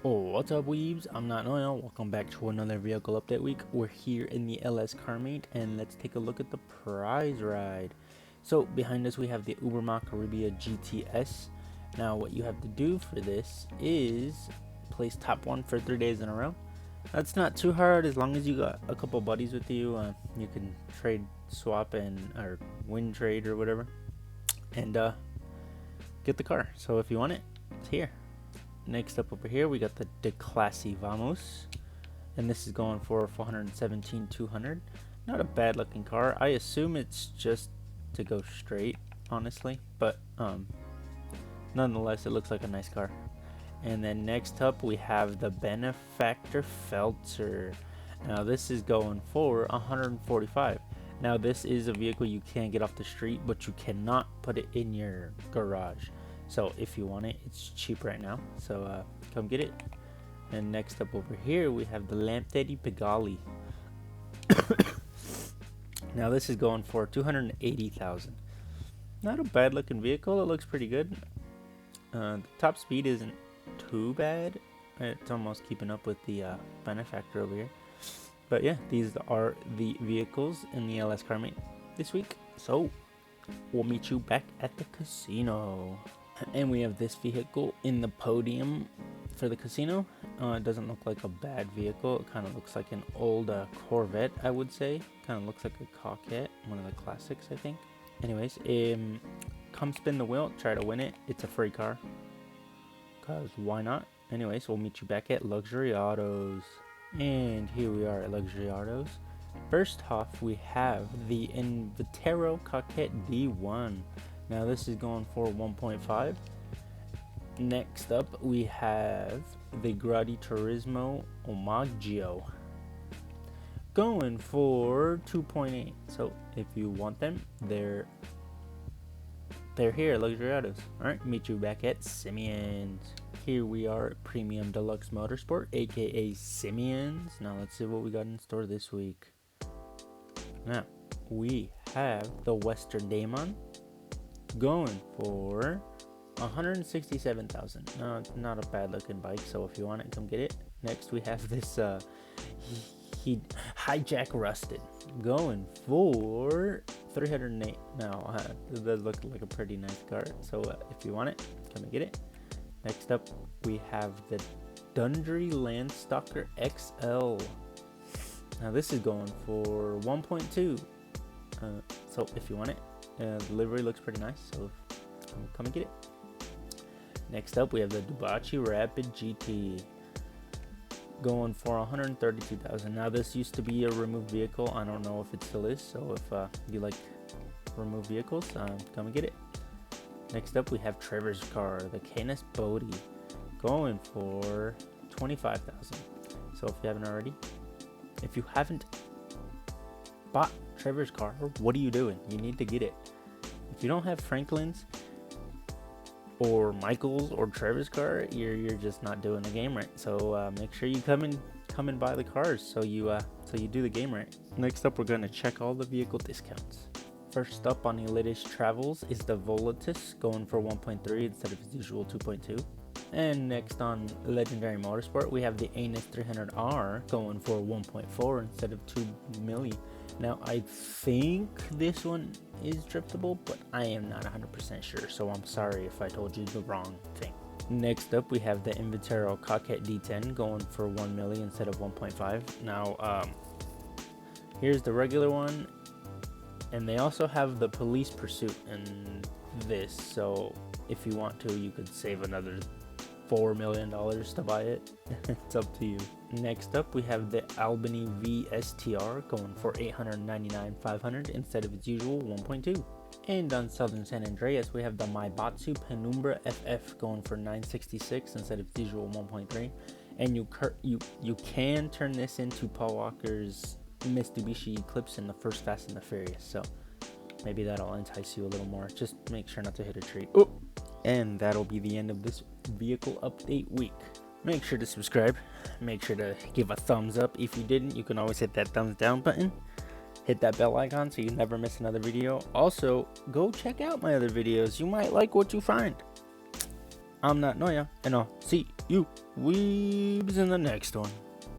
Oh, what's up, weebs? I'm Not Noel. Welcome back to another vehicle update week. We're here in the LS Carmate, and let's take a look at the prize ride. So behind us we have the Ubermacht Caribia GTS. Now what you have to do for this is place top one for 3 days in a row. That's not too hard as long as you got a couple buddies with you. You can trade, swap, or win trade or whatever, and get the car. So if you want it, it's here. Next up over here we got the De Classe Vamos, and this is going for 417,200. Not a bad looking car. I assume it's just to go straight, honestly, but nonetheless it looks like a nice car. And then next up we have the Benefactor Felter. Now this is going for 145. Now this is a vehicle you can get off the street, but you cannot put it in your garage. So if you want it, it's cheap right now, so come get it. And next up over here we have the Lampetti Pegali. Now this is going for 280,000. Not a bad looking vehicle. It looks pretty good. The top speed isn't too bad. It's almost keeping up with the Benefactor over here. But yeah, these are the vehicles in the LS Carmate this week. So we'll meet you back at the casino. And we have this vehicle in the podium for the casino. It doesn't look like a bad vehicle. It kind of looks like an old Corvette, I would say. Kind of looks like a Coquette, one of the classics, I think. Anyways, come spin the wheel, try to win it. It's a free car, cause why not? Anyways, we'll meet you back at Luxury Autos. And here we are at Luxury Autos. First off, we have the Invatero Coquette D1. Now this is going for 1.5. Next up we have the Gradi Turismo Omaggio going for 2.8. So if you want them, they're here at Luxury Autos. Alright, meet you back at Simeon's. Here we are at Premium Deluxe Motorsport, aka Simeon's. Now let's see what we got in store this week. Now we have the Western Daemon going for 167,000. No, it's not a bad looking bike, so if you want it, come get it. Next we have this Hijack Rusted going for 308. Now it does look like a pretty nice car, so if you want it, come and get it. Next up we have the Dundry Landstalker XL. Now this is going for 1.2. So if you want it, the livery looks pretty nice, so come and get it. Next up we have the Dubachi Rapid GT going for 132,000. Now this used to be a removed vehicle. I don't know if it still is, so if you like removed vehicles, come and get it. Next up we have Trevor's car, the Canis Bodhi, going for 25,000. So if you haven't bought Trevor's car, what are you doing? You need to get it. If you don't have Franklin's or Michael's or Trevor's car, you're just not doing the game right. So make sure you come and buy the cars so you do the game right. Next up we're going to check all the vehicle discounts. First up on Elitis Travels is the Volatus going for 1.3 instead of its usual 2.2. And next on Legendary Motorsport we have the Anus 300R going for 1.4 instead of 2 milli. Now I think this one is driftable, but I am not 100% sure, so I'm sorry if I told you the wrong thing. Next up we have the Invatero Coquette D10 going for 1 milli instead of 1.5. Now here's the regular one, and they also have the Police Pursuit in this, so if you want to, you could save another $4 million to buy it. It's up to you. Next up we have the Albany VSTR going for 899,500 instead of its usual 1.2. And on Southern San Andreas we have the Maibatsu Penumbra FF going for 966 instead of its usual 1.3. And you can turn this into Paul Walker's Mitsubishi Eclipse in the first Fast and the Furious, so maybe that'll entice you a little more. Just make sure not to hit a tree. Oh! And that'll be the end of this vehicle update week. Make sure to subscribe. Make sure to give a thumbs up. If you didn't, you can always hit that thumbs down button. Hit that bell icon so you never miss another video. Also, go check out my other videos. You might like what you find. I'm not Noya, and I'll see you weebs in the next one.